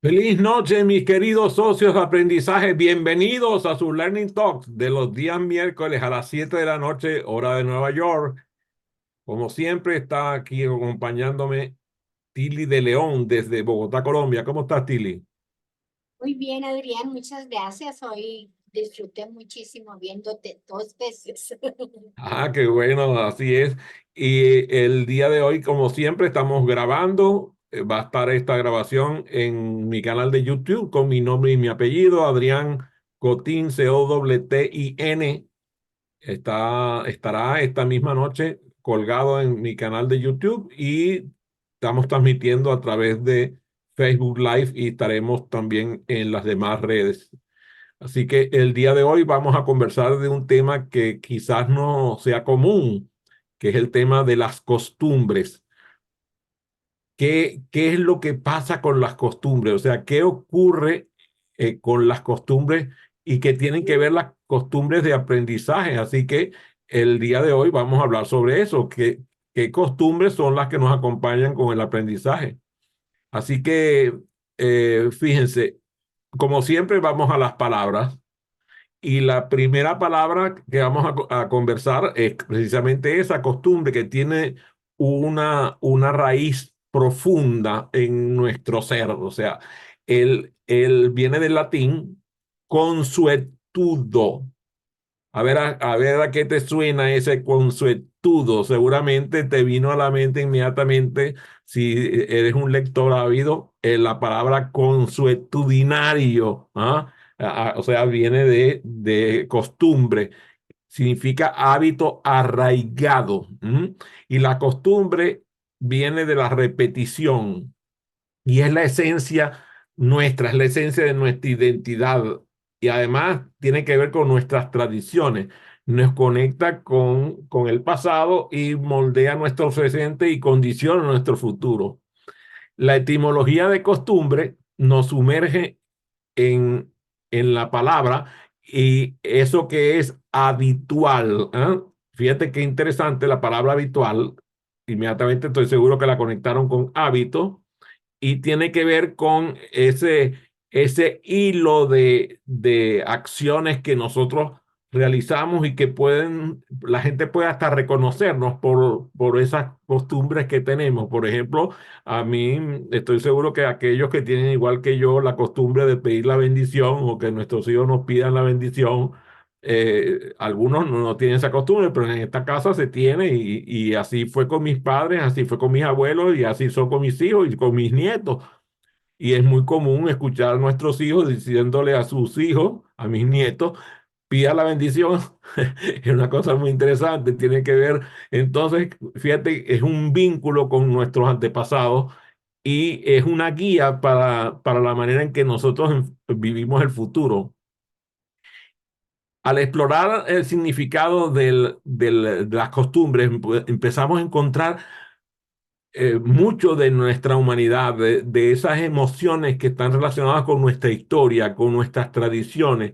Feliz noche, mis queridos socios de aprendizaje. Bienvenidos a su Learning Talks de los días miércoles a las 7 de la noche, hora de Nueva York. Como siempre, está aquí acompañándome Tili de León desde Bogotá, Colombia. ¿Cómo estás, Tili? Muy bien, Adrián, muchas gracias. Hoy disfruté muchísimo viéndote dos veces. Ah, qué bueno, así es. Y el día de hoy, como siempre, estamos grabando. Va a estar esta grabación en mi canal de YouTube con mi nombre y mi apellido, Adrián Cotín, Cotin. Estará esta misma noche colgado en mi canal de YouTube y estamos transmitiendo a través de Facebook Live y estaremos también en las demás redes. Así que el día de hoy vamos a conversar de un tema que quizás no sea común, que es el tema de las costumbres. ¿Qué es lo que pasa con las costumbres? O sea, ¿qué ocurre con las costumbres y qué tienen que ver las costumbres de aprendizaje? Así que el día de hoy vamos a hablar sobre eso. ¿Qué costumbres son las que nos acompañan con el aprendizaje? Así que fíjense, como siempre vamos a las palabras. Y la primera palabra que vamos a conversar es precisamente esa costumbre que tiene una raíz profunda en nuestro ser. O sea, él viene del latín consuetudo. A ver a qué te suena ese consuetudo. Seguramente te vino a la mente inmediatamente, si eres un lector ávido, la palabra consuetudinario. ¿Ah? O sea, viene de costumbre, significa hábito arraigado. ¿M? Y la costumbre viene de la repetición. Y es la esencia nuestra, es la esencia de nuestra identidad. Y además tiene que ver con nuestras tradiciones. Nos conecta con el pasado y moldea nuestro presente y condiciona nuestro futuro. La etimología de costumbre nos sumerge en, en la palabra y eso que es habitual. ¿Eh? Fíjate qué interesante la palabra habitual. Inmediatamente estoy seguro que la conectaron con hábito y tiene que ver con ese hilo de acciones que nosotros realizamos y que la gente puede hasta reconocernos por esas costumbres que tenemos. Por ejemplo, a mí estoy seguro que aquellos que tienen igual que yo la costumbre de pedir la bendición o que nuestros hijos nos pidan la bendición, algunos no tienen esa costumbre, pero en esta casa se tiene y así fue con mis padres, así fue con mis abuelos y así son con mis hijos y con mis nietos. Y es muy común escuchar a nuestros hijos diciéndole a sus hijos, a mis nietos, pida la bendición. Es una cosa muy interesante, tiene que ver, entonces, fíjate, es un vínculo con nuestros antepasados y es una guía para la manera en que nosotros vivimos el futuro. Al explorar el significado de las costumbres, pues, empezamos a encontrar mucho de nuestra humanidad, de esas emociones que están relacionadas con nuestra historia, con nuestras tradiciones.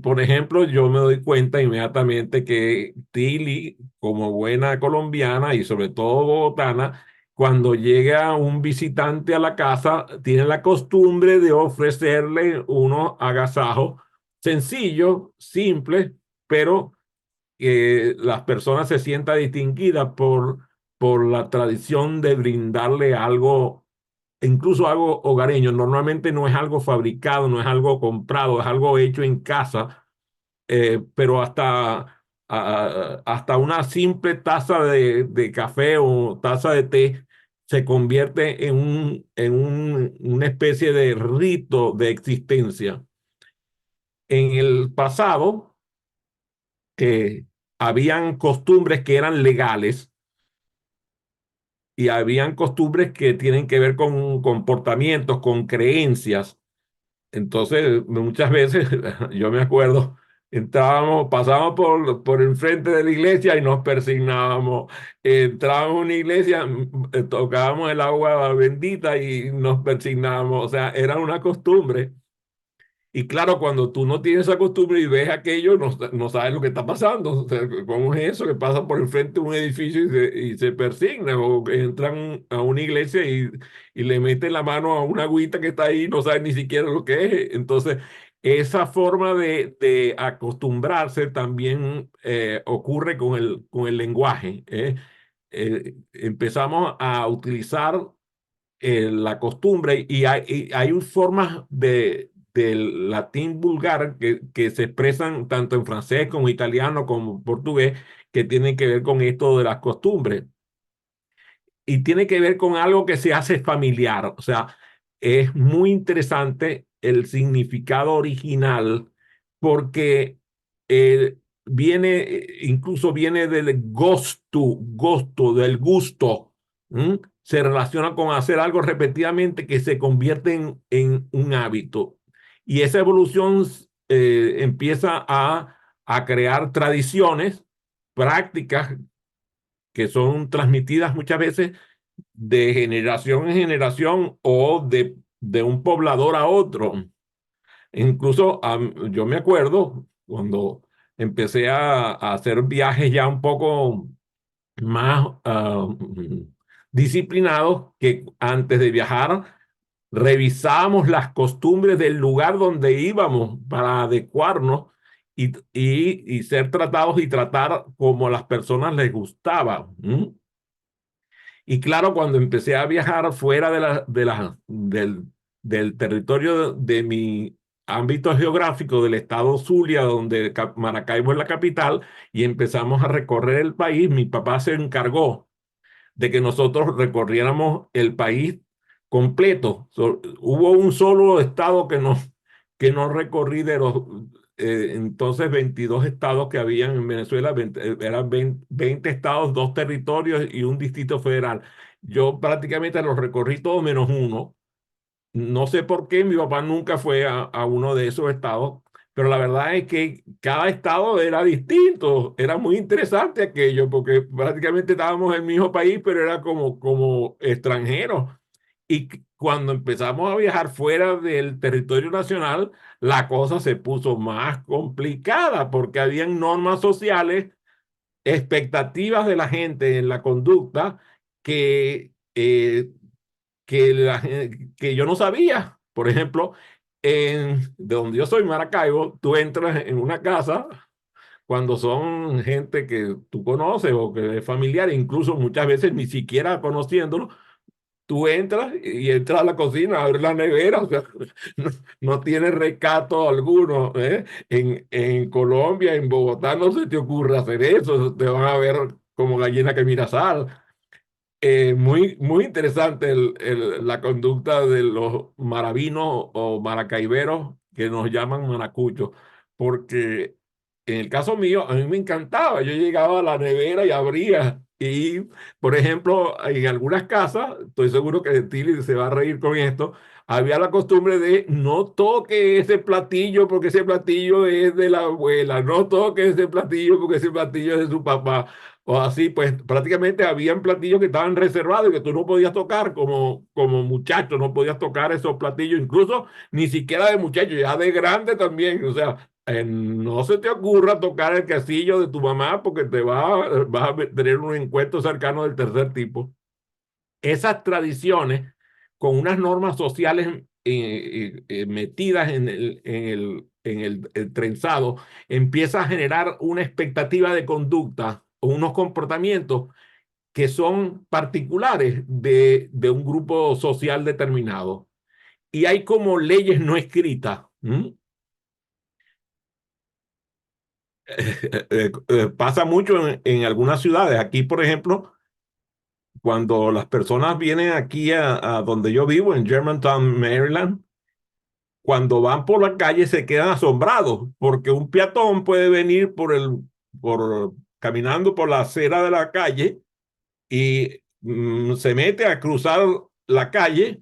Por ejemplo, yo me doy cuenta inmediatamente que Tili, como buena colombiana y sobre todo bogotana, cuando llega un visitante a la casa, tiene la costumbre de ofrecerle unos agasajos sencillos, simples, pero que las personas se sientan distinguidas por la tradición de brindarle algo, incluso algo hogareño. Normalmente no es algo fabricado, no es algo comprado, es algo hecho en casa, pero hasta una simple taza de café o taza de té se convierte una especie de rito de existencia. En el pasado, habían costumbres que eran legales y habían costumbres que tienen que ver con comportamientos, con creencias. Entonces, muchas veces, yo me acuerdo, pasábamos por enfrente de la iglesia y nos persignábamos. Entrábamos a una iglesia, tocábamos el agua bendita y nos persignábamos. O sea, era una costumbre. Y claro, cuando tú no tienes esa costumbre y ves aquello, no sabes lo que está pasando. O sea, ¿cómo es eso? Que pasa por el frente de un edificio y se persignan o que entran a una iglesia y le meten la mano a una agüita que está ahí, no saben ni siquiera lo que es. Entonces, esa forma de acostumbrarse también ocurre con el lenguaje. Empezamos a utilizar la costumbre y hay formas del latín vulgar que se expresan tanto en francés como italiano como portugués que tienen que ver con esto de las costumbres y tiene que ver con algo que se hace familiar. O sea, es muy interesante el significado original porque incluso viene del gusto, del gusto. ¿M? Se relaciona con hacer algo repetidamente que se convierte en un hábito. Y esa evolución empieza a crear tradiciones, prácticas que son transmitidas muchas veces de generación en generación o de un poblador a otro. Incluso yo me acuerdo cuando empecé a hacer viajes ya un poco más disciplinados, que antes de viajar revisábamos las costumbres del lugar donde íbamos para adecuarnos y ser tratados y tratar como a las personas les gustaba. Y claro, cuando empecé a viajar fuera del territorio de mi ámbito geográfico del estado Zulia, donde Maracaibo es la capital, y empezamos a recorrer el país, mi papá se encargó de que nosotros recorriéramos el país completo. Hubo un solo estado que no recorrí de los entonces 22 estados que habían en Venezuela, eran 20 estados, 2 territorios y un distrito federal. Yo prácticamente los recorrí todos menos uno. No sé por qué mi papá nunca fue a uno de esos estados, pero la verdad es que cada estado era distinto. Era muy interesante aquello, porque prácticamente estábamos en el mismo país, pero era como extranjeros. Y cuando empezamos a viajar fuera del territorio nacional, la cosa se puso más complicada, porque habían normas sociales, expectativas de la gente en la conducta que que yo no sabía. Por ejemplo, de donde yo soy, Maracaibo, tú entras en una casa cuando son gente que tú conoces o que es familiar, incluso muchas veces ni siquiera conociéndolo, tú entras y entras a la cocina, abres la nevera, o sea, no, no tiene recato alguno, ¿eh? En Colombia, en Bogotá, no se te ocurre hacer eso, te van a ver como gallina que mira sal. Muy interesante la conducta de los maravinos o maracaiberos que nos llaman maracuchos, porque en el caso mío, a mí me encantaba. Yo llegaba a la nevera y abría. Y, por ejemplo, en algunas casas, estoy seguro que Tilly se va a reír con esto, había la costumbre de no toque ese platillo porque ese platillo es de la abuela, no toque ese platillo porque ese platillo es de su papá. O así, pues prácticamente habían platillos que estaban reservados y que tú no podías tocar como muchacho, no podías tocar esos platillos, incluso ni siquiera de muchacho, ya de grande también. O sea, no se te ocurra tocar el quesillo de tu mamá porque vas a tener un encuentro cercano del tercer tipo. Esas tradiciones con unas normas sociales metidas en el trenzado, empieza a generar una expectativa de conducta o unos comportamientos que son particulares de un grupo social determinado. Y hay como leyes no escritas. Pasa mucho en algunas ciudades. Aquí, por ejemplo, cuando las personas vienen aquí a donde yo vivo, en Germantown, Maryland, cuando van por la calle se quedan asombrados porque un peatón puede venir caminando por la acera de la calle y se mete a cruzar la calle,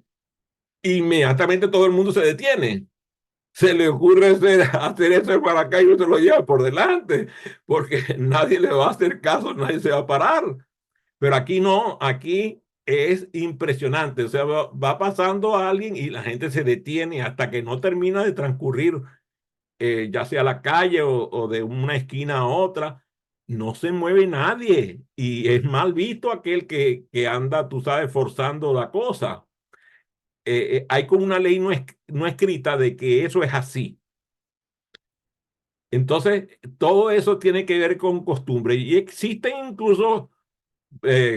e inmediatamente todo el mundo se detiene. Se le ocurre hacer eso en Maracaibo y se lo lleva por delante, porque nadie le va a hacer caso, nadie se va a parar. Pero aquí no, aquí es impresionante. O sea, va pasando a alguien y la gente se detiene hasta que no termina de transcurrir, ya sea la calle o de una esquina a otra. No se mueve nadie y es mal visto aquel que anda, tú sabes, forzando la cosa. Hay como una ley no escrita de que eso es así. Entonces, todo eso tiene que ver con costumbre y existen incluso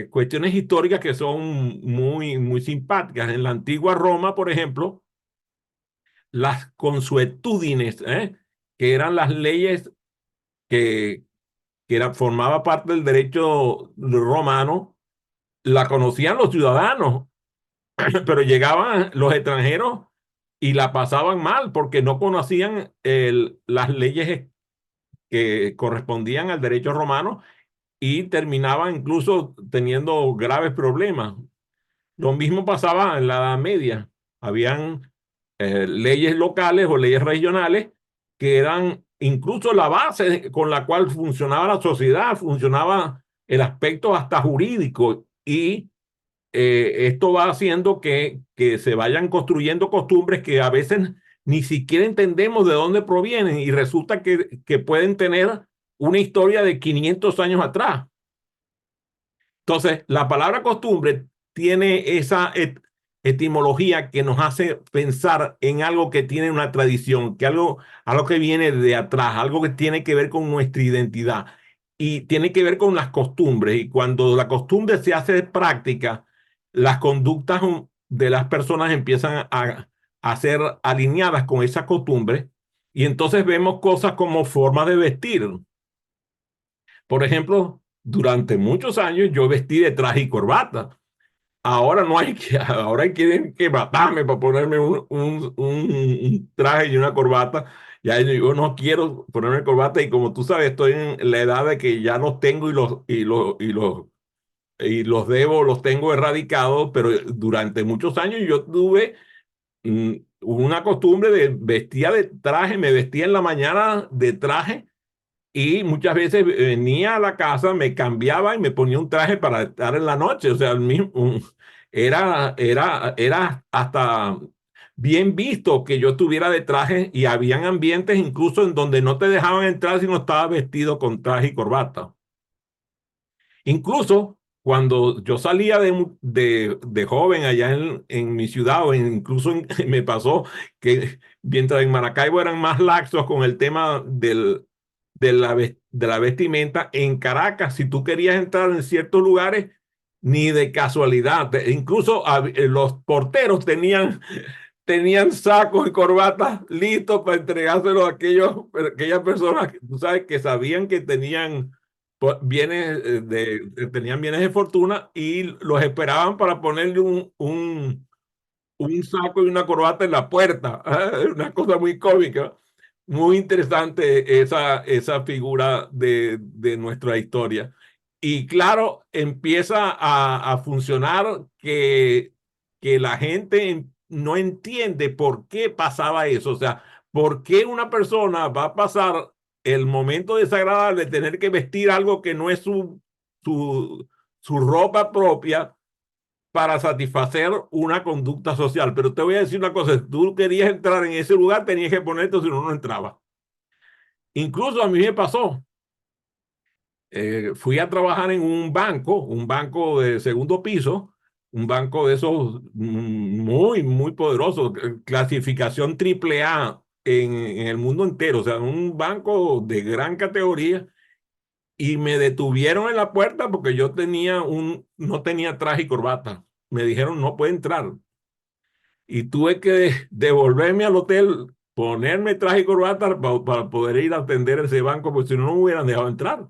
cuestiones históricas que son muy simpáticas. En la antigua Roma, por ejemplo, las consuetudines, que eran las leyes que, formaba parte del derecho romano, la conocían los ciudadanos, pero llegaban los extranjeros y la pasaban mal porque no conocían las leyes que correspondían al derecho romano y terminaban incluso teniendo graves problemas. Lo mismo pasaba en la Edad Media. Habían leyes locales o leyes regionales que eran incluso la base con la cual funcionaba la sociedad, funcionaba el aspecto hasta jurídico y esto va haciendo que se vayan construyendo costumbres que a veces ni siquiera entendemos de dónde provienen y resulta que pueden tener una historia de 500 años atrás. Entonces, la palabra costumbre tiene esa etimología que nos hace pensar en algo que tiene una tradición, algo que viene de atrás, algo que tiene que ver con nuestra identidad y tiene que ver con las costumbres. Y cuando la costumbre se hace práctica, las conductas de las personas empiezan a ser alineadas con esa costumbre y entonces vemos cosas como formas de vestir. Por ejemplo, durante muchos años yo vestí de traje y corbata. Ahora no hay que, ahora quieren que matarme para ponerme un traje y una corbata. Ya yo no quiero ponerme corbata y como tú sabes, estoy en la edad de que ya los tengo y los debo, los tengo erradicados, pero durante muchos años yo tuve una costumbre de vestía de traje, me vestía en la mañana de traje y muchas veces venía a la casa, me cambiaba y me ponía un traje para estar en la noche. O sea, era hasta bien visto que yo estuviera de traje y habían ambientes incluso en donde no te dejaban entrar si no estabas vestido con traje y corbata. Incluso cuando yo salía de joven allá en mi ciudad, o incluso me pasó que mientras en Maracaibo eran más laxos con el tema de la vestimenta, en Caracas, si tú querías entrar en ciertos lugares, ni de casualidad. Incluso los porteros tenían sacos y corbatas listos para entregárselos a aquellas personas que tú sabes que sabían que tenían bienes tenían bienes de fortuna y los esperaban para ponerle un saco y una corbata en la puerta. Una cosa muy cómica, muy interesante esa figura de nuestra historia. Y claro, empieza a funcionar que la gente no entiende por qué pasaba eso. O sea, por qué una persona va a pasar el momento desagradable de tener que vestir algo que no es su, su ropa propia para satisfacer una conducta social. Pero te voy a decir una cosa, si tú querías entrar en ese lugar, tenías que ponerte, si no, no entraba. Incluso a mí me pasó. Fui a trabajar en un banco de segundo piso, un banco de esos muy poderosos, clasificación triple A en el mundo entero, o sea, un banco de gran categoría, y me detuvieron en la puerta porque yo no tenía traje y corbata. Me dijeron, no puede entrar. Y tuve que devolverme al hotel, ponerme traje y corbata para poder ir a atender ese banco, porque si no, no me hubieran dejado entrar.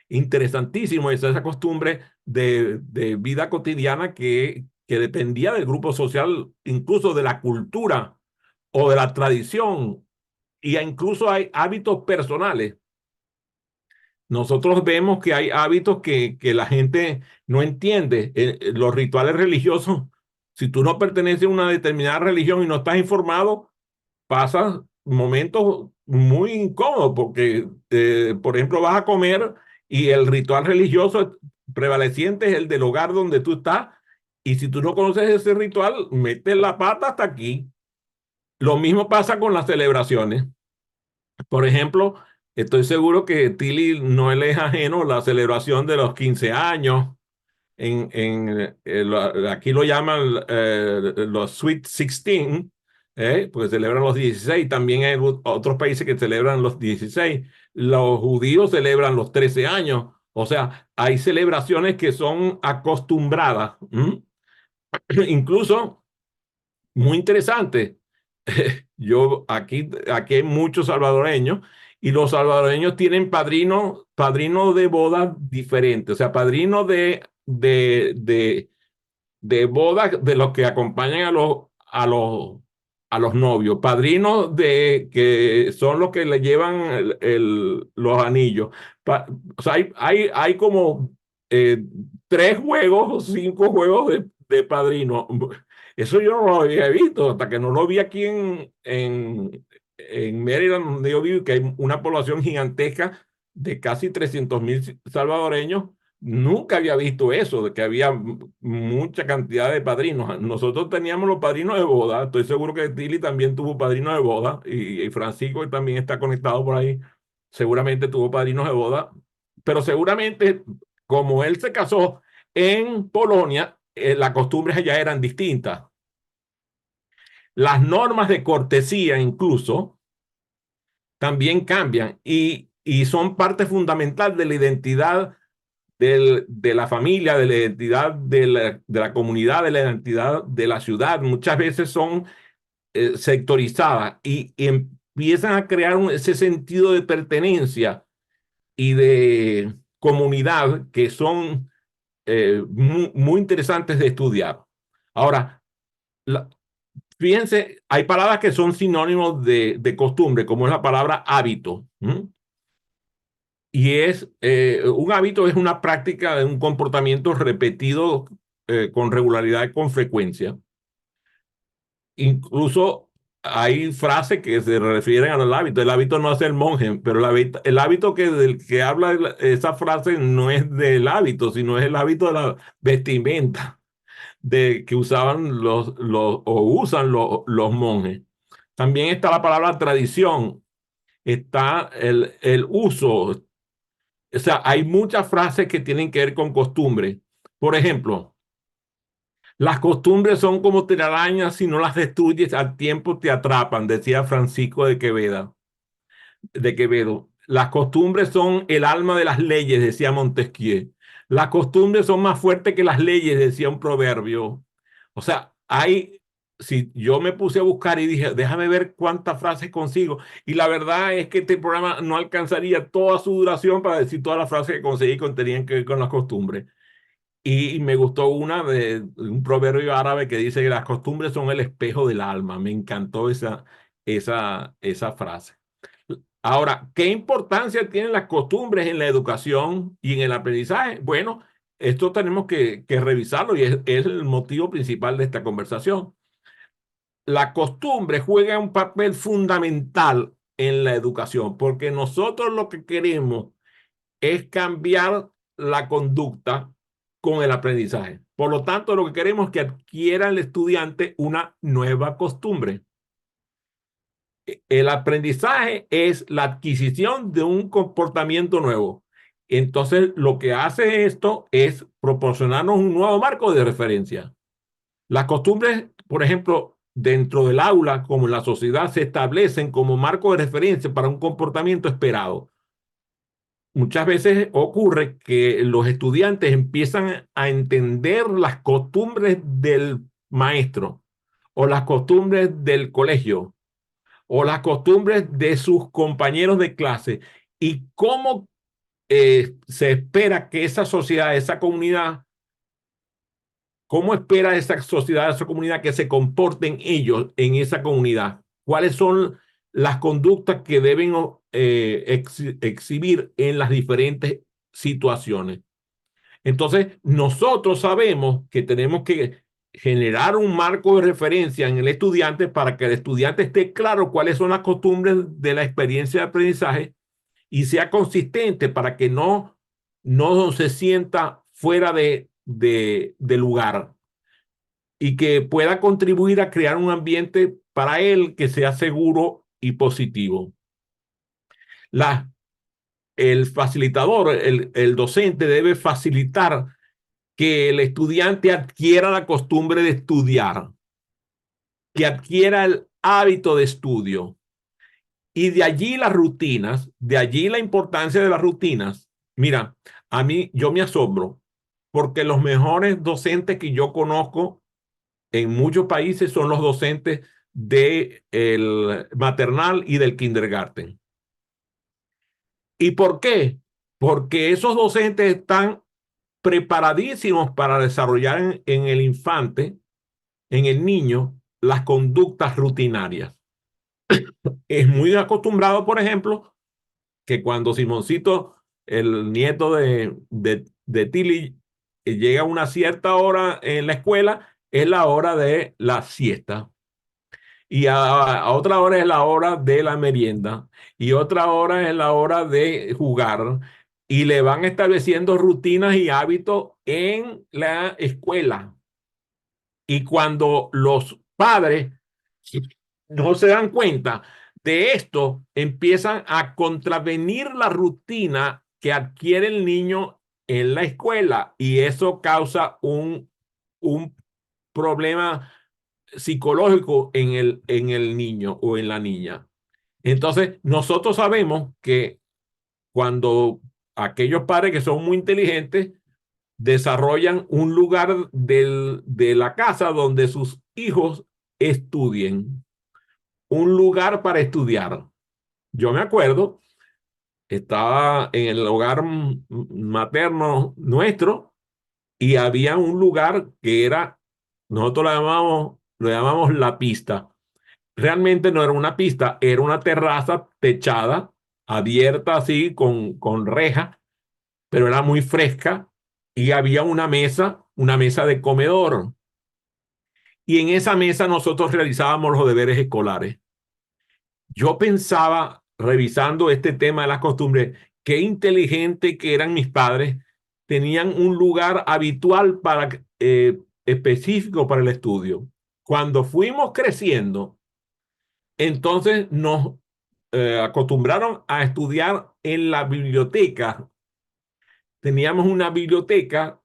Interesantísimo esa costumbre de vida cotidiana que dependía del grupo social, incluso de la cultura o de la tradición, y incluso hay hábitos personales. Nosotros vemos que hay hábitos que la gente no entiende. Los rituales religiosos, si tú no perteneces a una determinada religión y no estás informado, pasas momentos muy incómodos porque, por ejemplo, vas a comer y el ritual religioso prevaleciente es el del hogar donde tú estás Y si tú no conoces ese ritual, metes la pata hasta aquí. Lo mismo pasa con las celebraciones. Por ejemplo, estoy seguro que Tilly no le es ajeno la celebración de los 15 años. Aquí lo llaman los Sweet 16, porque celebran los 16. También hay otros países que celebran los 16. Los judíos celebran los 13 años. O sea, hay celebraciones que son acostumbradas. Incluso, muy interesante, aquí hay muchos salvadoreños y los salvadoreños tienen padrino de bodas diferentes, o sea, padrino de bodas de los que acompañan a los novios, padrinos de que son los que le llevan los anillos. O sea, hay como eh, 3 juegos o 5 juegos de padrino. Eso yo no lo había visto hasta que no lo vi aquí en Maryland, donde yo vivo, que hay una población gigantesca de casi 300.000 salvadoreños. Nunca había visto eso, de que había mucha cantidad de padrinos. Nosotros teníamos los padrinos de boda. Estoy seguro que Tilly también tuvo padrinos de boda y Francisco, que también está conectado por ahí, seguramente tuvo padrinos de boda. Pero seguramente, como él se casó en Polonia, las costumbres allá eran distintas. Las normas de cortesía incluso también cambian y son parte fundamental de la identidad de la familia, de la identidad de la comunidad, de la identidad de la ciudad. Muchas veces son sectorizadas y empiezan a crear ese sentido de pertenencia y de comunidad que son muy interesantes de estudiar. Ahora, la, fíjense, hay palabras que son sinónimos de costumbre, como es la palabra hábito. Y un hábito es una práctica de un comportamiento repetido con regularidad y con frecuencia. Incluso hay frases que se refieren al hábito. El hábito no hace el monje, pero el hábito del que habla esa frase no es del hábito, sino es el hábito de la vestimenta que usaban o usan los monjes. También está la palabra tradición, está el uso. O sea, hay muchas frases que tienen que ver con costumbre. Por ejemplo, las costumbres son como telarañas, si no las destruyes al tiempo te atrapan, decía Francisco de Quevedo. Las costumbres son el alma de las leyes, decía Montesquieu. Las costumbres son más fuertes que las leyes, decía un proverbio. O sea, si yo me puse a buscar y dije, déjame ver cuántas frases consigo. Y la verdad es que este programa no alcanzaría toda su duración para decir todas las frases que conseguí que tenían que ver con las costumbres. Y me gustó una de un proverbio árabe que dice que las costumbres son el espejo del alma. Me encantó esa frase. Ahora, ¿qué importancia tienen las costumbres en la educación y en el aprendizaje? Bueno, esto tenemos que revisarlo y es el motivo principal de esta conversación. La costumbre juega un papel fundamental en la educación, porque nosotros lo que queremos es cambiar la conducta con el aprendizaje. Por lo tanto, lo que queremos es que adquiera el estudiante una nueva costumbre. El aprendizaje es la adquisición de un comportamiento nuevo. Entonces, lo que hace esto es proporcionarnos un nuevo marco de referencia. Las costumbres, por ejemplo, dentro del aula, como en la sociedad, se establecen como marco de referencia para un comportamiento esperado. Muchas veces ocurre que los estudiantes empiezan a entender las costumbres del maestro o las costumbres del colegio o las costumbres de sus compañeros de clase y cómo se espera que esa sociedad, esa comunidad, cómo espera esa sociedad, esa comunidad que se comporten ellos en esa comunidad. ¿Cuáles son las conductas que deben exhibir en las diferentes situaciones? Entonces, nosotros sabemos que tenemos que generar un marco de referencia en el estudiante para que el estudiante esté claro cuáles son las costumbres de la experiencia de aprendizaje y sea consistente para que no se sienta fuera de lugar. y que pueda contribuir a crear un ambiente para él que sea seguro y positivo. La, el facilitador, el docente debe facilitar que el estudiante adquiera la costumbre de estudiar, que adquiera el hábito de estudio. Y de allí las rutinas, de allí la importancia de las rutinas. Mira, a mí yo me asombro porque los mejores docentes que yo conozco en muchos países son los docentes del maternal y del kindergarten. ¿Y por qué? Porque esos docentes están preparadísimos para desarrollar en el infante, en el niño, las conductas rutinarias. Es muy acostumbrado, por ejemplo, que cuando Simoncito, el nieto de Tilly, llega a una cierta hora en la escuela, es la hora de la siesta. Y a otra hora es la hora de la merienda. Y otra hora es la hora de jugar. Y le van estableciendo rutinas y hábitos en la escuela. Y cuando los padres no se dan cuenta de esto, empiezan a contravenir la rutina que adquiere el niño en la escuela y eso causa un problema psicológico en el niño o en la niña. Entonces, nosotros sabemos que cuando aquellos padres que son muy inteligentes desarrollan un lugar de la casa donde sus hijos estudien, un lugar para estudiar. Yo me acuerdo, estaba en el hogar materno nuestro y había un lugar que era, nosotros lo llamamos la pista. Realmente no era una pista, era una terraza techada, abierta así con reja, pero era muy fresca y había una mesa de comedor. Y en esa mesa nosotros realizábamos los deberes escolares. Yo pensaba, revisando este tema de las costumbres, qué inteligente que eran mis padres, tenían un lugar habitual específico para el estudio. Cuando fuimos creciendo, entonces nos acostumbraron a estudiar en la biblioteca. Teníamos una biblioteca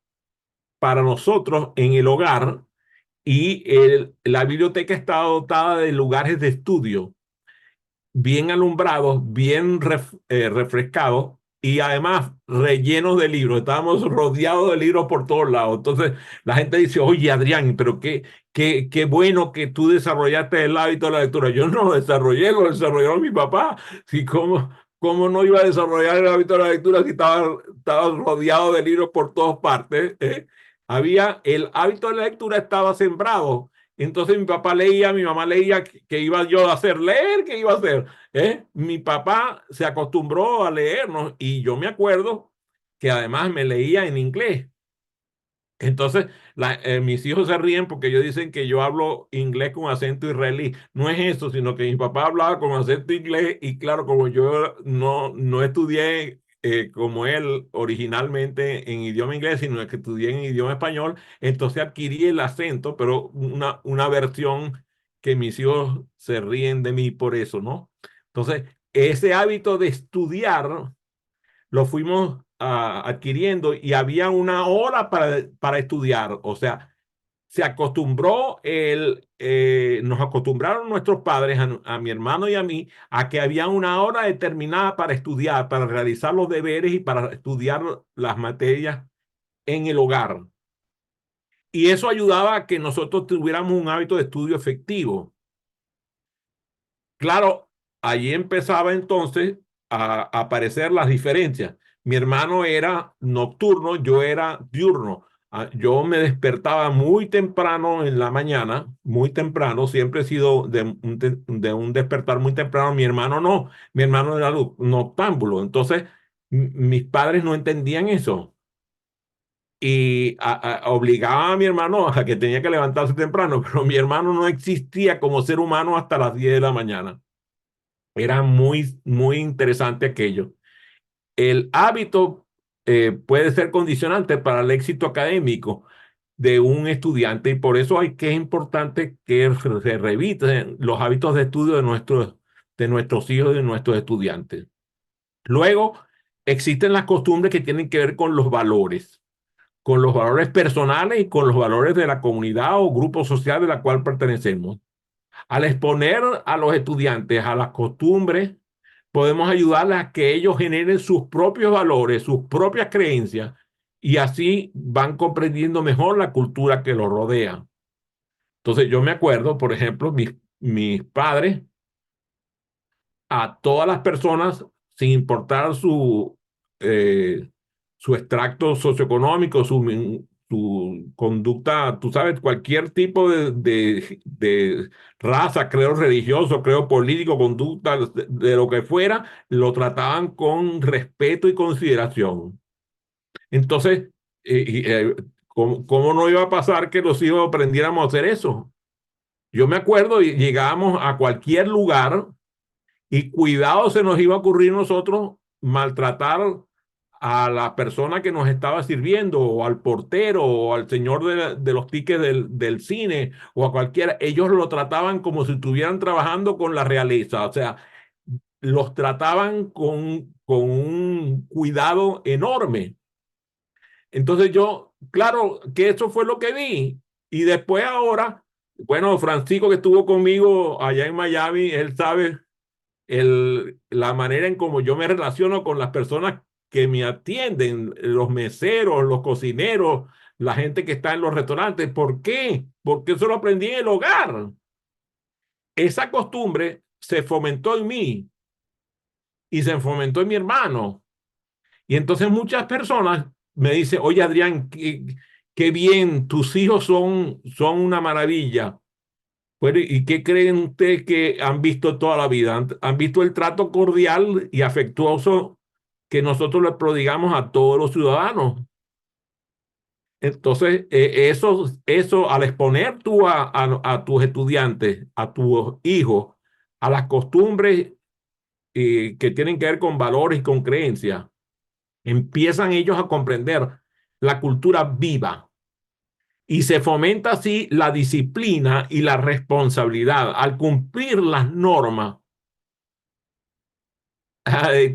para nosotros en el hogar y la biblioteca estaba dotada de lugares de estudio bien alumbrados, bien refrescados y además rellenos de libros. Estábamos rodeados de libros por todos lados. Entonces la gente dice, oye Adrián, pero qué bueno que tú desarrollaste el hábito de la lectura. Yo no lo desarrollé, lo desarrolló mi papá. Sí, ¿cómo no iba a desarrollar el hábito de la lectura si estaba rodeado de libros por todas partes? Había, el hábito de la lectura estaba sembrado. Entonces mi papá leía, mi mamá leía, ¿qué iba yo a hacer? Leer, ¿qué iba a hacer? Mi papá se acostumbró a leernos y yo me acuerdo que además me leía en inglés. Entonces, mis hijos se ríen porque ellos dicen que yo hablo inglés con acento israelí. No es eso, sino que mi papá hablaba con acento inglés y claro, como yo no estudié como él originalmente en idioma inglés, sino que estudié en idioma español, entonces adquirí el acento, pero una versión que mis hijos se ríen de mí por eso, ¿no? Entonces, ese hábito de estudiar lo fuimos adquiriendo y había una hora para estudiar. O sea, nos acostumbraron nuestros padres, a mi hermano y a mí, a que había una hora determinada para estudiar, para realizar los deberes y para estudiar las materias en el hogar. Y eso ayudaba a que nosotros tuviéramos un hábito de estudio efectivo. Claro, allí empezaba entonces a aparecer las diferencias. Mi hermano era nocturno, yo era diurno. Yo me despertaba muy temprano en la mañana, muy temprano, siempre he sido de un despertar muy temprano. Mi hermano no, mi hermano era noctámbulo. Entonces, mis padres no entendían eso y obligaba a mi hermano a que tenía que levantarse temprano, pero mi hermano no existía como ser humano hasta las 10 de la mañana. Era muy interesante aquello. El hábito puede ser condicionante para el éxito académico. de un estudiante y por eso hay que es importante que se revisen los hábitos de estudio de nuestros hijos y de nuestros estudiantes. Luego, existen las costumbres que tienen que ver con los valores personales y con los valores de la comunidad o grupo social de la cual pertenecemos. Al exponer a los estudiantes a las costumbres, podemos ayudarles a que ellos generen sus propios valores, sus propias creencias, y así van comprendiendo mejor la cultura que los rodea. Entonces, yo me acuerdo, por ejemplo, mis padres, a todas las personas, sin importar su extracto socioeconómico, su conducta, tú sabes, cualquier tipo de raza, creo religioso, creo político, conducta, de lo que fuera, lo trataban con respeto y consideración. Entonces, ¿cómo no iba a pasar que los hijos aprendiéramos a hacer eso? Yo me acuerdo y llegábamos a cualquier lugar y cuidado se nos iba a ocurrir nosotros maltratar a la persona que nos estaba sirviendo, o al portero, o al señor de los tickets del cine, o a cualquiera. Ellos lo trataban como si estuvieran trabajando con la realeza. O sea, los trataban con un cuidado enorme. Entonces yo, claro, que eso fue lo que vi. Y después ahora, bueno, Francisco que estuvo conmigo allá en Miami, él sabe la manera en cómo yo me relaciono con las personas que me atienden, los meseros, los cocineros, la gente que está en los restaurantes. ¿Por qué? Porque eso lo aprendí en el hogar. Esa costumbre se fomentó en mí y se fomentó en mi hermano. Y entonces muchas personas me dicen, oye Adrián, qué bien, tus hijos son una maravilla. Bueno, ¿y qué creen ustedes que han visto toda la vida? Han visto el trato cordial y afectuoso que nosotros le prodigamos a todos los ciudadanos. Entonces, eso al exponer tú a tus estudiantes, a tus hijos, a las costumbres que tienen que ver con valores y con creencias, empiezan ellos a comprender la cultura viva y se fomenta así la disciplina y la responsabilidad al cumplir las normas. Ahí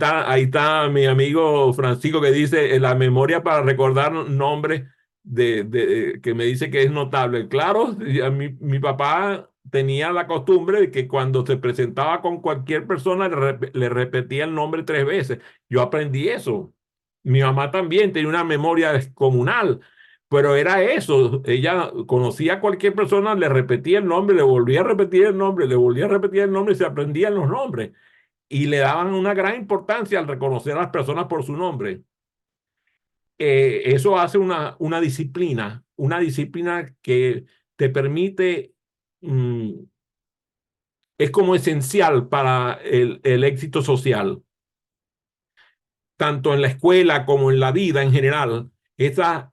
está mi amigo Francisco que dice la memoria para recordar nombres que me dice que es notable. Claro, mi papá tenía la costumbre de que cuando se presentaba con cualquier persona le repetía el nombre 3 veces. Yo aprendí eso. Mi mamá también tenía una memoria descomunal, pero era eso. Ella conocía a cualquier persona, le repetía el nombre, le volvía a repetir el nombre, le volvía a repetir el nombre y se aprendían los nombres y le daban una gran importancia al reconocer a las personas por su nombre. Eso hace una disciplina que te permite, es como esencial para el éxito social, tanto en la escuela como en la vida en general. Esas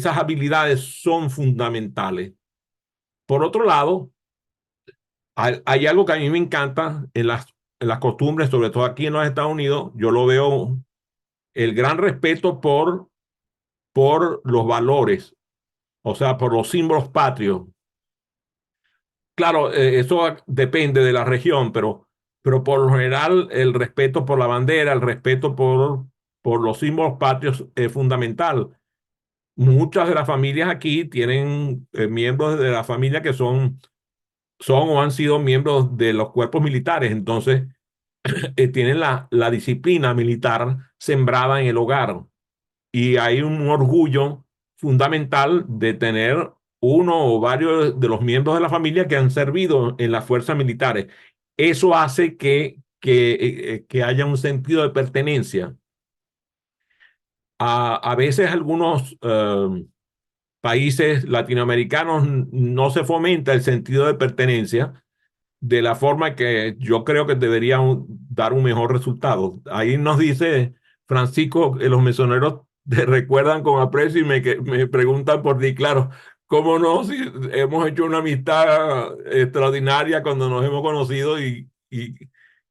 habilidades son fundamentales. Por otro lado, hay algo que a mí me encanta en las costumbres, sobre todo aquí en los Estados Unidos, yo lo veo el gran respeto por los valores, o sea, por los símbolos patrios. Claro, eso depende de la región, pero por lo general el respeto por la bandera, el respeto por los símbolos patrios es fundamental. Muchas de las familias aquí tienen miembros de la familia que son o han sido miembros de los cuerpos militares, entonces tienen la disciplina militar sembrada en el hogar. Y hay un orgullo fundamental de tener uno o varios de los miembros de la familia que han servido en las fuerzas militares. Eso hace que haya un sentido de pertenencia. A veces algunos países latinoamericanos no se fomenta el sentido de pertenencia de la forma que yo creo que debería dar un mejor resultado. Ahí nos dice Francisco, que los mesoneros te recuerdan con aprecio y me preguntan por ti, claro, ¿cómo no? Si hemos hecho una amistad extraordinaria cuando nos hemos conocido y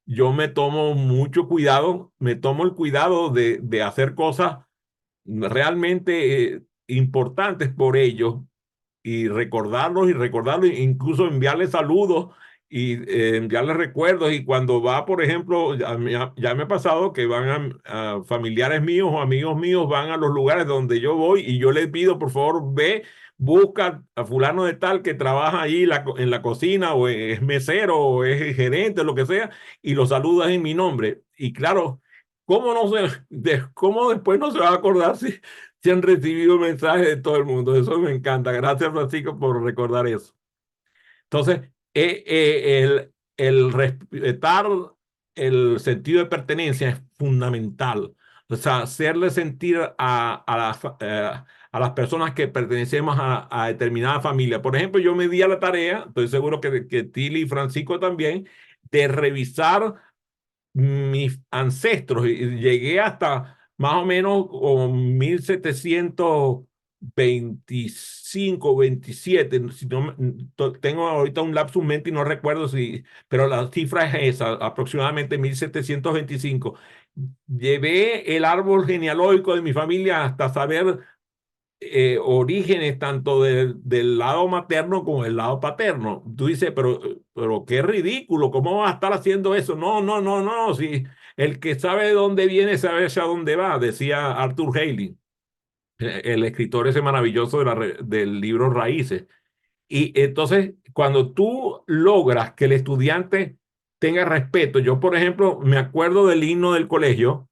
yo me tomo mucho cuidado, me tomo el cuidado de hacer cosas realmente importantes por ellos y recordarlos, incluso enviarles saludos y enviarles recuerdos. Y cuando va, por ejemplo, ya me ha pasado que van a familiares míos o amigos míos, van a los lugares donde yo voy y yo les pido, por favor, ve, busca a fulano de tal que trabaja ahí en la cocina o es mesero o es gerente, lo que sea, y lo saludas en mi nombre. Y claro, ¿cómo no cómo después no se va a acordar si han recibido mensajes de todo el mundo? Eso me encanta. Gracias, Francisco, por recordar eso. Entonces, el respetar el sentido de pertenencia es fundamental. O sea, hacerle sentir a las personas que pertenecemos a determinada familia. Por ejemplo, yo me di a la tarea, estoy seguro que Tili y Francisco también, de revisar mis ancestros y llegué hasta más o menos como 1725, 27. Si no, tengo ahorita un lapsus mente y no recuerdo si, pero la cifra es esa, aproximadamente 1725. Llevé el árbol genealógico de mi familia hasta saber orígenes tanto del lado materno como del lado paterno. Tú dices, pero qué ridículo, ¿cómo va a estar haciendo eso? No, no, no, no, si el que sabe de dónde viene sabe hacia dónde va, decía Arthur Haley, el escritor ese maravilloso del libro Raíces. Y entonces, cuando tú logras que el estudiante tenga respeto, yo, por ejemplo, me acuerdo del himno del colegio.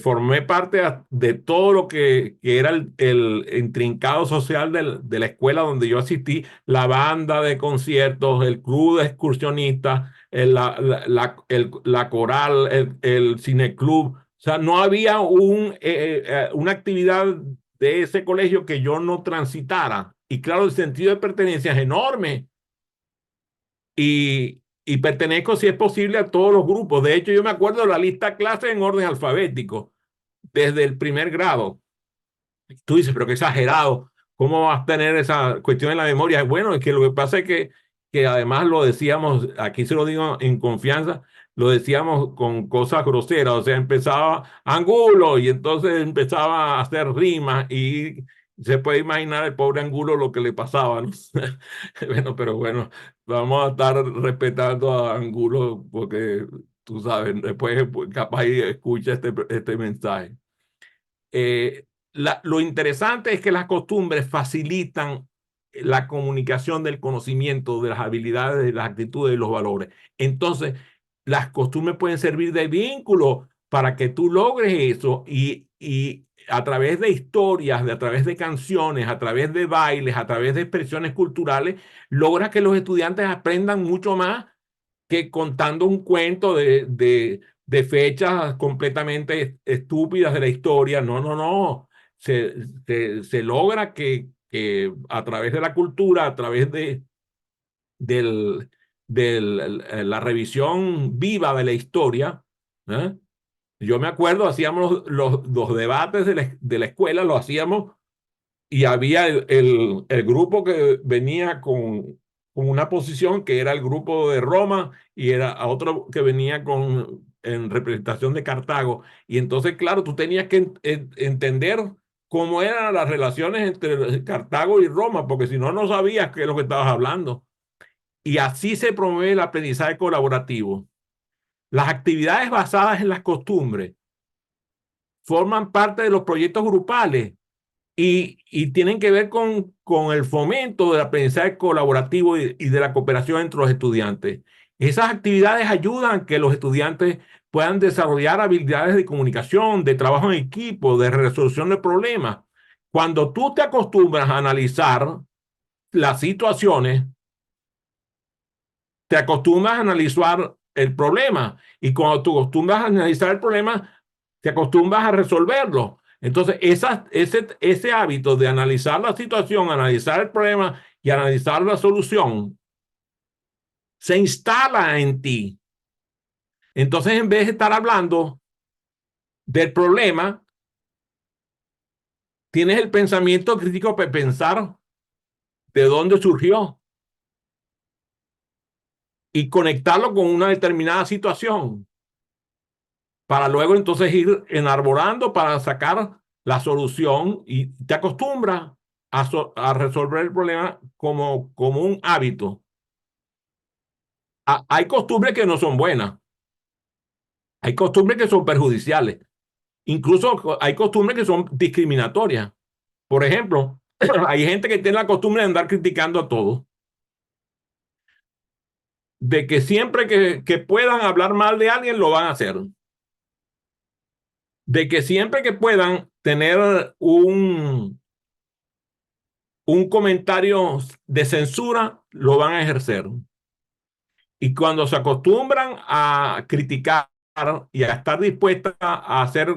Formé parte de todo lo que era el intrincado social de la escuela donde yo asistí, la banda de conciertos, el club de excursionistas, la coral, el cineclub. O sea, no había una actividad de ese colegio que yo no transitara. Y claro, el sentido de pertenencia es enorme y pertenezco, si es posible, a todos los grupos. De hecho, yo me acuerdo de la lista clase en orden alfabético, desde el primer grado. Tú dices, pero qué exagerado, ¿cómo vas a tener esa cuestión en la memoria? Bueno, es que lo que pasa es que además lo decíamos, aquí se lo digo en confianza, lo decíamos con cosas groseras, o sea, empezaba Angulo y entonces empezaba a hacer rimas y se puede imaginar el pobre Angulo lo que le pasaba, ¿no? Bueno, pero bueno, vamos a estar respetando a Angulo porque tú sabes, después pues, capaz y escucha este mensaje. Eh, lo interesante es que las costumbres facilitan la comunicación del conocimiento, de las habilidades, de las actitudes y los valores. Entonces, las costumbres pueden servir de vínculo para que tú logres eso y a través de historias, a través de canciones, a través de bailes, a través de expresiones culturales, logras que los estudiantes aprendan mucho más que contando un cuento de fechas completamente estúpidas de la historia. No, no, no. Se logra que a través de la cultura, a través del, la revisión viva de la historia, ¿eh? Yo me acuerdo, hacíamos los debates de la escuela, lo hacíamos y había el grupo que venía con una posición que era el grupo de Roma y era a otro que venía en representación de Cartago. Y entonces, claro, tú tenías que entender cómo eran las relaciones entre Cartago y Roma, porque si no, no sabías qué es lo que estabas hablando. Y así se promueve el aprendizaje colaborativo. Las actividades basadas en las costumbres forman parte de los proyectos grupales y tienen que ver con el fomento del aprendizaje colaborativo y de la cooperación entre los estudiantes. Esas actividades ayudan a que los estudiantes puedan desarrollar habilidades de comunicación, de trabajo en equipo, de resolución de problemas. Cuando tú te acostumbras a analizar las situaciones, te acostumbras a analizar el problema y cuando tú acostumbras a analizar el problema, te acostumbras a resolverlo. Entonces, ese hábito de analizar la situación, analizar el problema y analizar la solución se instala en ti. Entonces, en vez de estar hablando del problema, tienes el pensamiento crítico para pensar de dónde surgió y conectarlo con una determinada situación para luego entonces ir enarbolando para sacar la solución y te acostumbras a resolver el problema como un hábito. Hay costumbres que no son buenas, hay costumbres que son perjudiciales, incluso hay costumbres que son discriminatorias. Por ejemplo, hay gente que tiene la costumbre de andar criticando a todos, de que siempre que puedan hablar mal de alguien lo van a hacer, de que siempre que puedan tener un comentario de censura lo van a ejercer. Y cuando se acostumbran a criticar y a estar dispuestas a hacer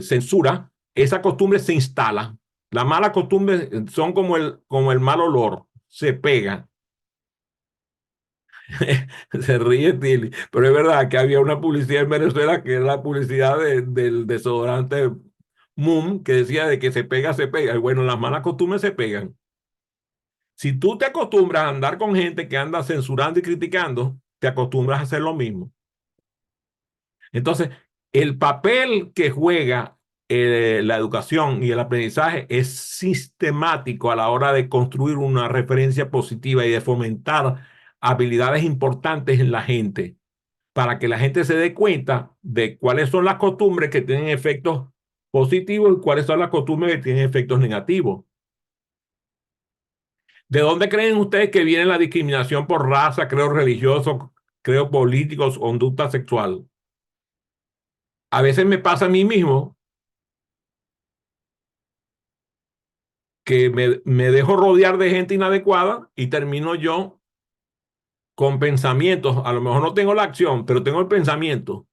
censura, esa costumbre se instala. Las malas costumbres son como el mal olor, se pegan. Se ríe Tilly, pero es verdad que había una publicidad en Venezuela que era la publicidad del desodorante Moon, que decía de que se pega, se pega. Y bueno, las malas costumbres se pegan. Si tú te acostumbras a andar con gente que anda censurando y criticando, te acostumbras a hacer lo mismo. Entonces, el papel que juega la educación y el aprendizaje es sistemático a la hora de construir una referencia positiva y de fomentar habilidades importantes en la gente, para que la gente se dé cuenta de cuáles son las costumbres que tienen efectos positivos y cuáles son las costumbres que tienen efectos negativos. ¿De dónde creen ustedes que viene la discriminación por raza, creo religioso, creo políticos o conducta sexual? A veces me pasa a mí mismo que me dejo rodear de gente inadecuada y termino yo con pensamientos, a lo mejor no tengo la acción, pero tengo el pensamiento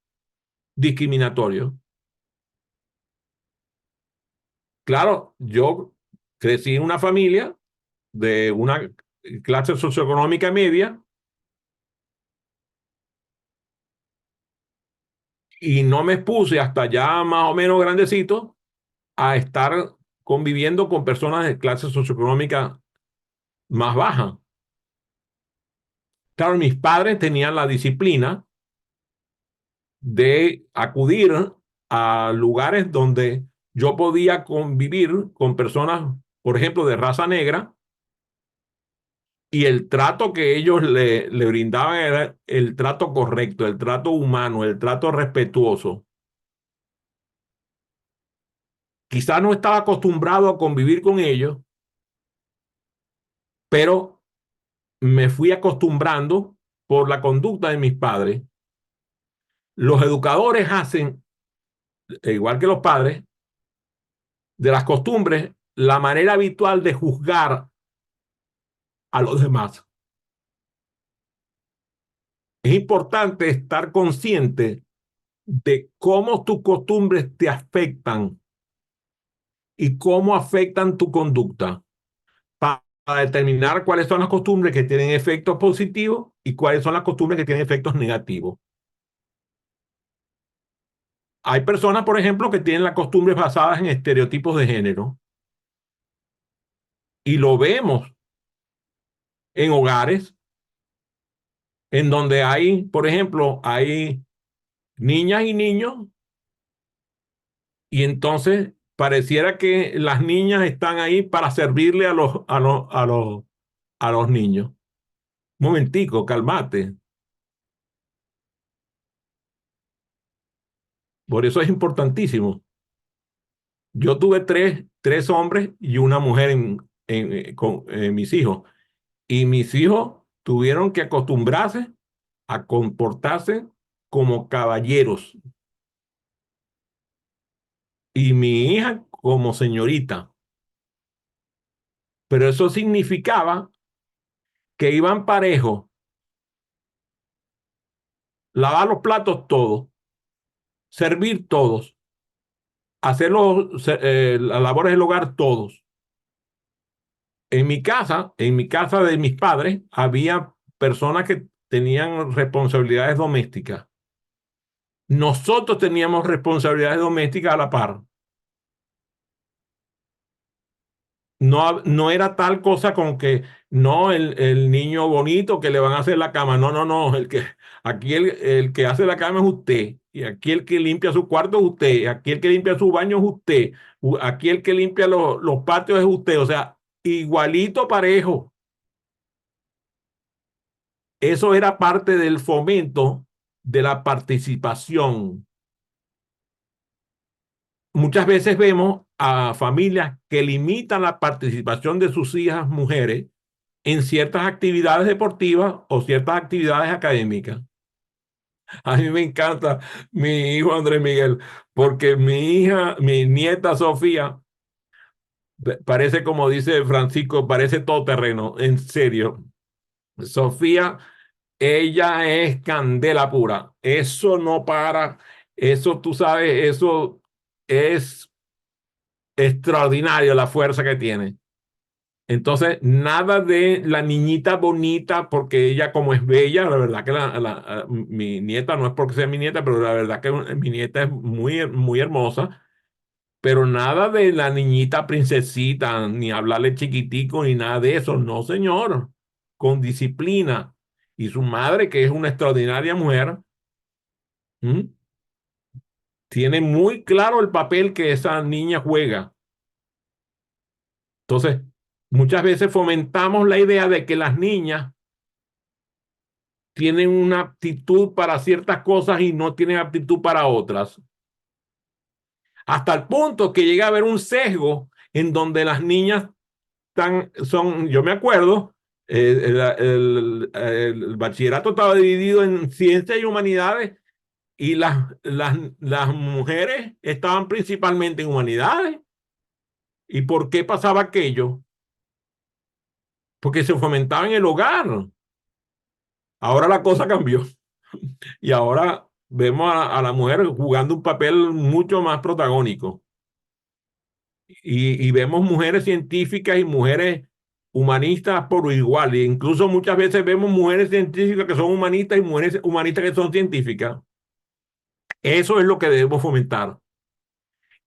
discriminatorio. Claro, yo crecí en una familia de una clase socioeconómica media y no me expuse hasta ya más o menos grandecito a estar conviviendo con personas de clase socioeconómica más baja. Claro, mis padres tenían la disciplina de acudir a lugares donde yo podía convivir con personas, por ejemplo, de raza negra, y el trato que ellos le brindaban era el trato correcto, el trato humano, el trato respetuoso. Quizás no estaba acostumbrado a convivir con ellos, pero me fui acostumbrando por la conducta de mis padres. Los educadores hacen, igual que los padres, de las costumbres la manera habitual de juzgar a los demás. Es importante estar consciente de cómo tus costumbres te afectan y cómo afectan tu conducta para determinar cuáles son las costumbres que tienen efectos positivos y cuáles son las costumbres que tienen efectos negativos. Hay personas, por ejemplo, que tienen las costumbres basadas en estereotipos de género y lo vemos en hogares en donde hay, por ejemplo, hay niñas y niños y entonces pareciera que las niñas están ahí para servirle a los niños. Un momentico, cálmate. Por eso es importantísimo. Yo tuve tres hombres y una mujer con mis hijos. Y mis hijos tuvieron que acostumbrarse a comportarse como caballeros. Y mi hija como señorita. Pero eso significaba que iban parejos, lavar los platos todos, servir todos, hacer las labores del hogar todos. En mi casa de mis padres, había personas que tenían responsabilidades domésticas. Nosotros teníamos responsabilidades domésticas a la par. No, no era tal cosa como que no el niño bonito que le van a hacer la cama. No, no, no. Aquí el que hace la cama es usted. Y aquí el que limpia su cuarto es usted. Aquí el que limpia su baño es usted. Aquí el que limpia los patios es usted. O sea, igualito parejo. Eso era parte del fomento de la participación. Muchas veces vemos a familias que limitan la participación de sus hijas mujeres en ciertas actividades deportivas o ciertas actividades académicas. A mí me encanta mi hijo Andrés Miguel, porque mi nieta Sofía, parece como dice Francisco, parece todoterreno, en serio. Sofía, ella es candela pura. Eso no para, eso tú sabes, eso es extraordinario la fuerza que tiene. Entonces, nada de la niñita bonita, porque ella como es bella, la verdad que mi nieta no es porque sea mi nieta, pero la verdad que mi nieta es muy, muy hermosa, pero nada de la niñita princesita, ni hablarle chiquitico, ni nada de eso, no señor, con disciplina. Y su madre, que es una extraordinaria mujer, ¿m? Tiene muy claro el papel que esa niña juega. Entonces, muchas veces fomentamos la idea de que las niñas tienen una aptitud para ciertas cosas y no tienen aptitud para otras. Hasta el punto que llega a haber un sesgo en donde las niñas son, yo me acuerdo, el bachillerato estaba dividido en ciencias y humanidades y las mujeres estaban principalmente en humanidades. ¿Y por qué pasaba aquello? Porque se fomentaba en el hogar. Ahora la cosa cambió. Y ahora vemos a la mujer jugando un papel mucho más protagónico. Y vemos mujeres científicas y mujeres humanistas por igual. E incluso muchas veces vemos mujeres científicas que son humanistas y mujeres humanistas que son científicas. Eso es lo que debemos fomentar.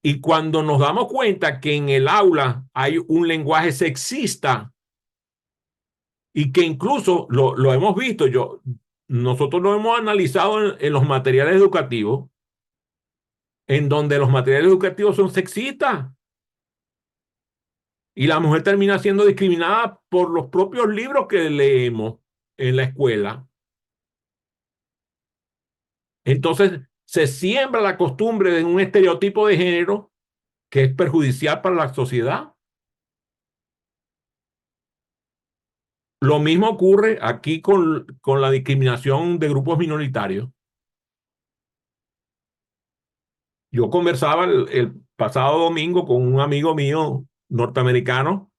Y cuando nos damos cuenta que en el aula hay un lenguaje sexista y que incluso lo hemos visto, nosotros lo hemos analizado en los materiales educativos, en donde los materiales educativos son sexistas y la mujer termina siendo discriminada por los propios libros que leemos en la escuela. Entonces se siembra la costumbre de un estereotipo de género que es perjudicial para la sociedad. Lo mismo ocurre aquí con la discriminación de grupos minoritarios. Yo conversaba el pasado domingo con un amigo mío norteamericano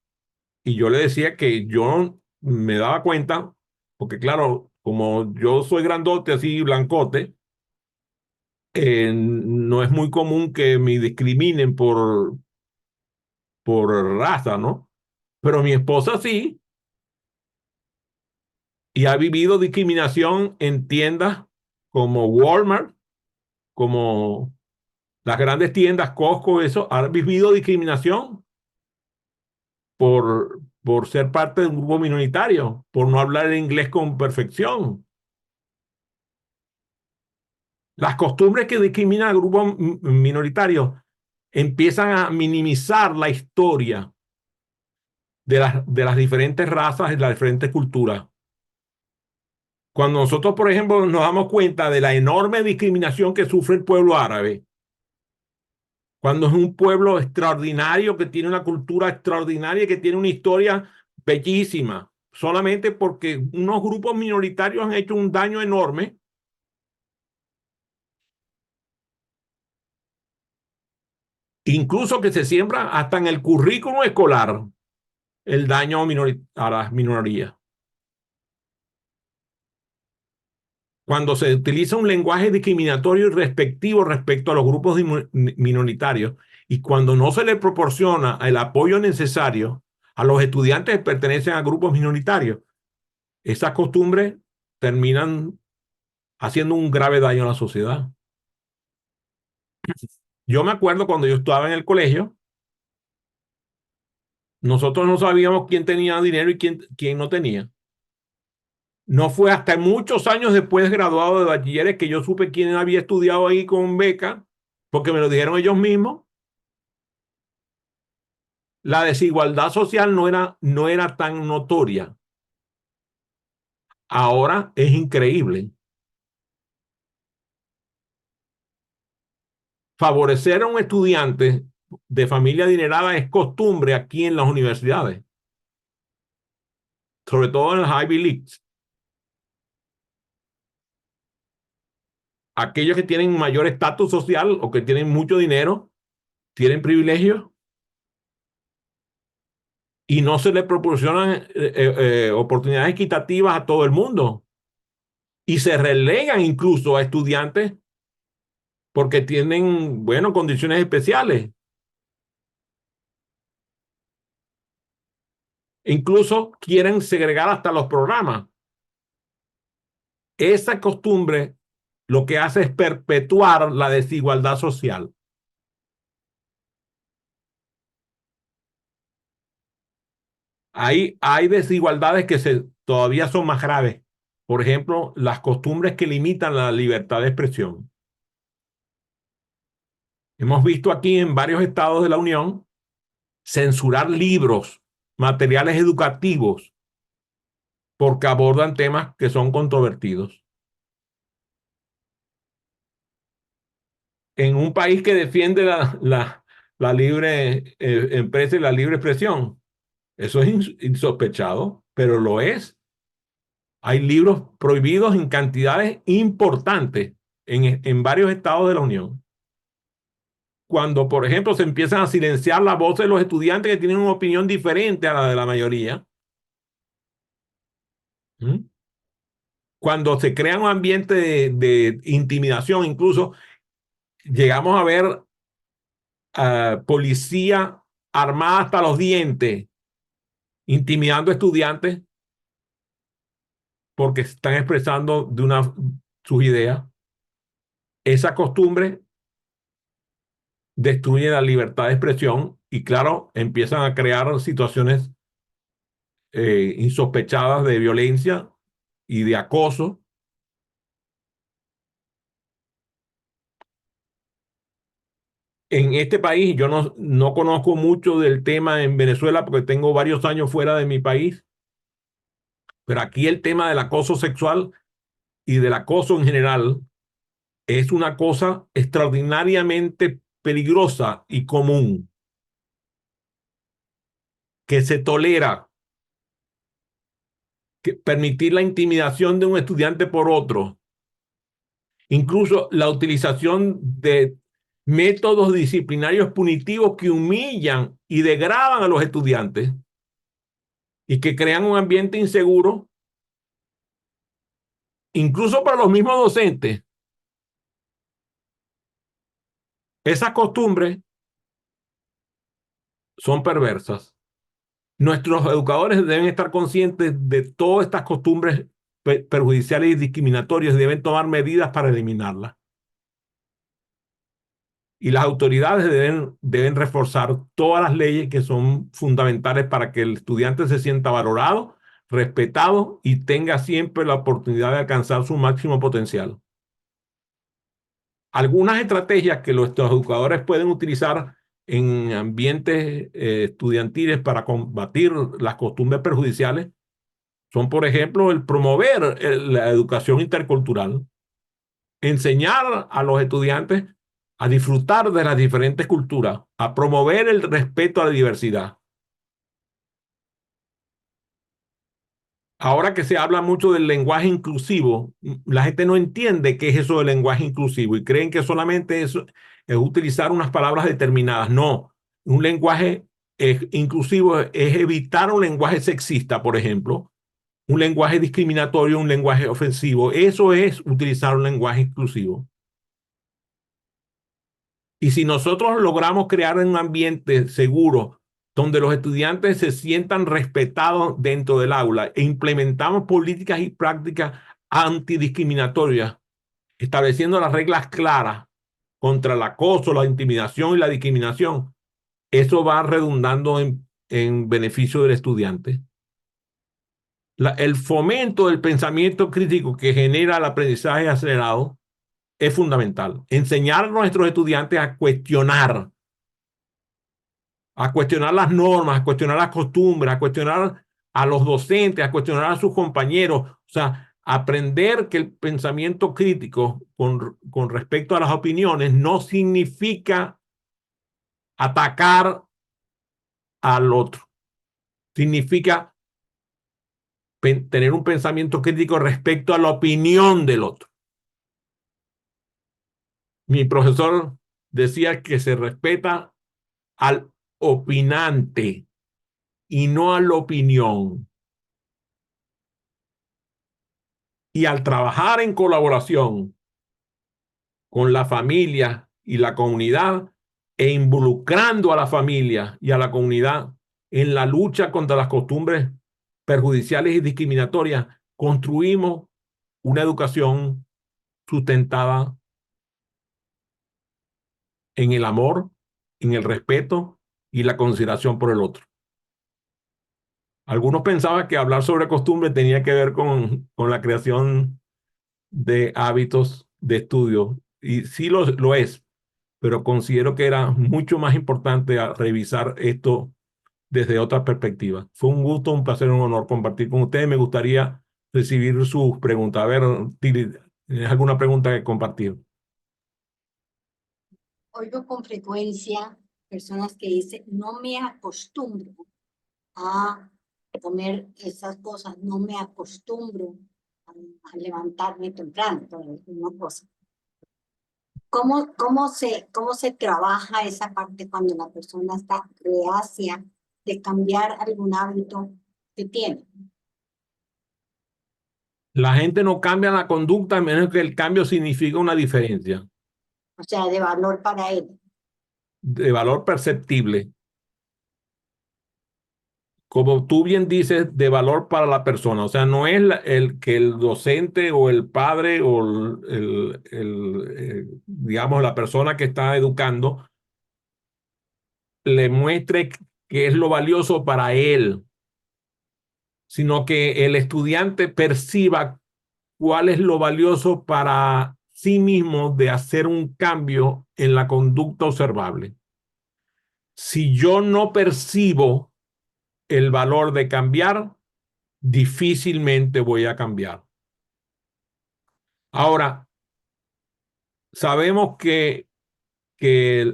y yo le decía que yo me daba cuenta, porque claro, como yo soy grandote, así blancote, no es muy común que me discriminen por raza, ¿no? Pero mi esposa sí, y ha vivido discriminación en tiendas como Walmart, como las grandes tiendas, Costco, eso, ha vivido discriminación por ser parte de un grupo minoritario, por no hablar el inglés con perfección. Las costumbres que discriminan a grupos minoritarios empiezan a minimizar la historia de las diferentes razas y las diferentes culturas. Cuando nosotros, por ejemplo, nos damos cuenta de la enorme discriminación que sufre el pueblo árabe, cuando es un pueblo extraordinario, que tiene una cultura extraordinaria, que tiene una historia bellísima, solamente porque unos grupos minoritarios han hecho un daño enorme, incluso que se siembra hasta en el currículo escolar el daño a las minorías. Cuando se utiliza un lenguaje discriminatorio y respectivo respecto a los grupos minoritarios y cuando no se le proporciona el apoyo necesario a los estudiantes que pertenecen a grupos minoritarios, esas costumbres terminan haciendo un grave daño a la sociedad. Yo me acuerdo cuando yo estaba en el colegio, Nosotros no sabíamos quién tenía dinero y quién no tenía. No fue hasta muchos años después graduado de bachilleres que yo supe quién había estudiado ahí con beca, porque me lo dijeron ellos mismos. La desigualdad social no era tan notoria. Ahora es increíble. Favorecer a un estudiante de familia adinerada es costumbre aquí en las universidades, sobre todo en las Ivy Leagues. Aquellos que tienen mayor estatus social o que tienen mucho dinero, tienen privilegios y no se les proporcionan oportunidades equitativas a todo el mundo. Y se relegan incluso a estudiantes porque tienen, bueno, condiciones especiales. Incluso quieren segregar hasta los programas. Esa costumbre lo que hace es perpetuar la desigualdad social. Hay desigualdades que todavía son más graves. Por ejemplo, las costumbres que limitan la libertad de expresión. Hemos visto aquí en varios estados de la Unión censurar libros, materiales educativos, porque abordan temas que son controvertidos. En un país que defiende la libre empresa y la libre expresión, eso es insospechado, pero lo es. Hay libros prohibidos en cantidades importantes en varios estados de la Unión. Cuando, por ejemplo, se empiezan a silenciar la voz de los estudiantes que tienen una opinión diferente a la de la mayoría. ¿Mm? Cuando se crea un ambiente de intimidación, incluso llegamos a ver policía armada hasta los dientes, intimidando a estudiantes porque están expresando sus ideas. Esa costumbre destruye la libertad de expresión y, claro, empiezan a crear situaciones insospechadas de violencia y de acoso. En este país, yo no conozco mucho del tema en Venezuela porque tengo varios años fuera de mi país, pero aquí el tema del acoso sexual y del acoso en general es una cosa extraordinariamente peligrosa y común, que se tolera, que permitir la intimidación de un estudiante por otro, incluso la utilización de métodos disciplinarios punitivos que humillan y degradan a los estudiantes y que crean un ambiente inseguro, incluso para los mismos docentes. Esas costumbres son perversas. Nuestros educadores deben estar conscientes de todas estas costumbres perjudiciales y discriminatorias y deben tomar medidas para eliminarlas. Y las autoridades deben reforzar todas las leyes que son fundamentales para que el estudiante se sienta valorado, respetado y tenga siempre la oportunidad de alcanzar su máximo potencial. Algunas estrategias que los educadores pueden utilizar en ambientes estudiantiles para combatir las costumbres perjudiciales son, por ejemplo, el promover la educación intercultural, enseñar a los estudiantes a disfrutar de las diferentes culturas, a promover el respeto a la diversidad. Ahora que se habla mucho del lenguaje inclusivo, la gente no entiende qué es eso del lenguaje inclusivo y creen que solamente es utilizar unas palabras determinadas. No, un lenguaje inclusivo es evitar un lenguaje sexista, por ejemplo, un lenguaje discriminatorio, un lenguaje ofensivo. Eso es utilizar un lenguaje inclusivo. Y si nosotros logramos crear un ambiente seguro donde los estudiantes se sientan respetados dentro del aula e implementamos políticas y prácticas antidiscriminatorias, estableciendo las reglas claras contra el acoso, la intimidación y la discriminación, eso va redundando en en beneficio del estudiante. El fomento del pensamiento crítico que genera el aprendizaje acelerado es fundamental. Enseñar a nuestros estudiantes a cuestionar las normas, a cuestionar las costumbres, a cuestionar a los docentes, a cuestionar a sus compañeros. O sea, aprender que el pensamiento crítico con respecto a las opiniones no significa atacar al otro. Significa tener un pensamiento crítico respecto a la opinión del otro. Mi profesor decía que se respeta al opinante y no a la opinión. Y al trabajar en colaboración con la familia y la comunidad e involucrando a la familia y a la comunidad en la lucha contra las costumbres perjudiciales y discriminatorias, construimos una educación sustentada en el amor, en el respeto y la consideración por el otro. Algunos pensaban que hablar sobre costumbres tenía que ver con la creación de hábitos de estudio, y sí lo es, pero considero que era mucho más importante revisar esto desde otra perspectiva. Fue un gusto, un placer, un honor compartir con ustedes. Me gustaría recibir sus preguntas. A ver, Tili, ¿tienes alguna pregunta que compartir? Oigo con frecuencia personas que dicen, no me acostumbro a comer esas cosas, no me acostumbro a levantarme temprano, por alguna cosa. ¿Cómo se trabaja esa parte cuando la persona está reacia de cambiar algún hábito que tiene? La gente no cambia la conducta a menos que el cambio signifique una diferencia O sea, de valor para él. de valor perceptible. Como tú bien dices, de valor para la persona. O sea, no es el que el docente o el padre o digamos, la persona que está educando le muestre qué es lo valioso para él, sino que el estudiante perciba cuál es lo valioso para sí mismo de hacer un cambio en la conducta observable. Si yo no percibo el valor de cambiar, difícilmente voy a cambiar. Ahora, sabemos que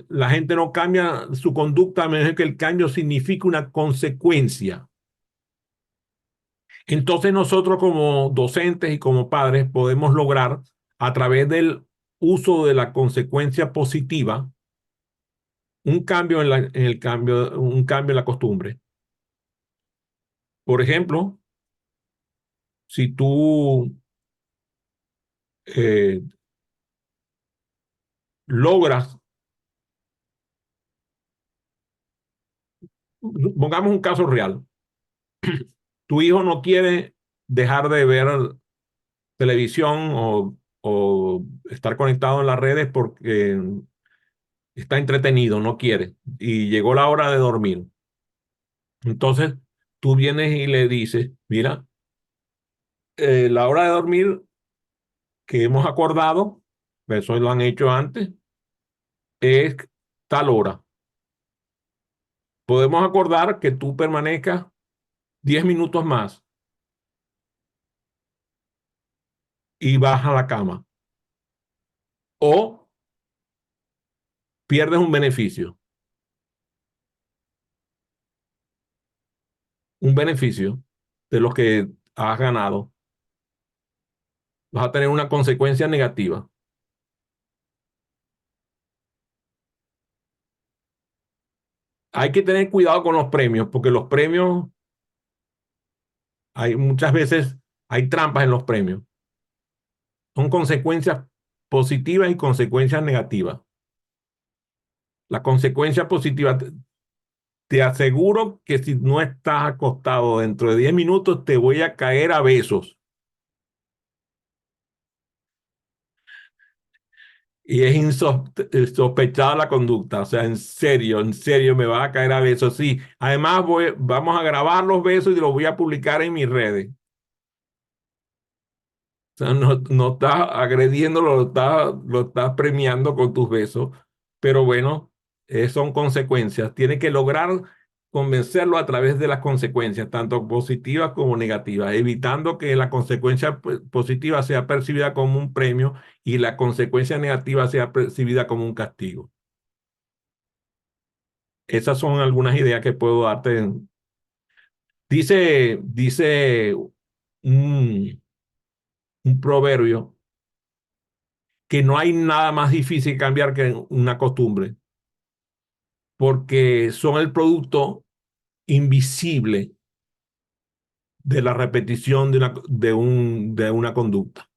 la gente no cambia su conducta a menos que el cambio signifique una consecuencia. Entonces nosotros como docentes y como padres podemos lograr a través del uso de la consecuencia positiva un cambio un cambio en la costumbre. Por ejemplo, si tú eh, logras, pongamos un caso real, tu hijo no quiere dejar de ver televisión o estar conectado en las redes porque está entretenido, no quiere, y llegó la hora de dormir. Entonces, tú vienes y le dices, mira, la hora de dormir que hemos acordado, eso lo han hecho antes, es tal hora. Podemos acordar que tú permanezcas 10 minutos más y vas a la cama. O pierdes un beneficio de los que has ganado. Vas a tener una consecuencia negativa. Hay que tener cuidado con los premios, porque los premios, muchas veces hay trampas en los premios. Son consecuencias positivas y consecuencias negativas. La consecuencia positiva, te aseguro que si no estás acostado dentro de 10 minutos, te voy a caer a besos. y es insospechada la conducta. O sea, en serio, me va a caer a besos. Sí, además vamos a grabar los besos y los voy a publicar en mis redes. O sea, no, no estás agrediéndolo, lo estás premiando con tus besos. Pero bueno, son consecuencias. Tienes que lograr convencerlo a través de las consecuencias, tanto positivas como negativas, evitando que la consecuencia positiva sea percibida como un premio y la consecuencia negativa sea percibida como un castigo. Esas son algunas ideas que puedo darte. Dice un, un proverbio que no hay nada más difícil cambiar que una costumbre, porque son el producto invisible de la repetición de una conducta.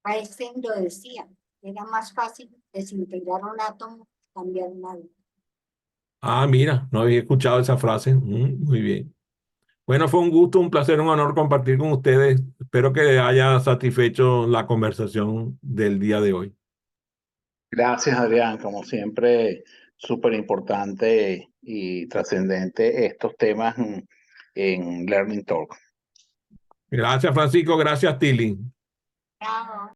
Einstein lo decía, era más fácil desintegrar un átomo que cambiar un hábito. Ah, mira, no había escuchado esa frase. Muy bien. Bueno, fue un gusto, un placer, un honor compartir con ustedes. Espero que haya satisfecho la conversación del día de hoy. Gracias, Adrián. Como siempre, súper importante y trascendente estos temas en Learning Talk. Gracias, Francisco. Gracias, Tilly. Chao.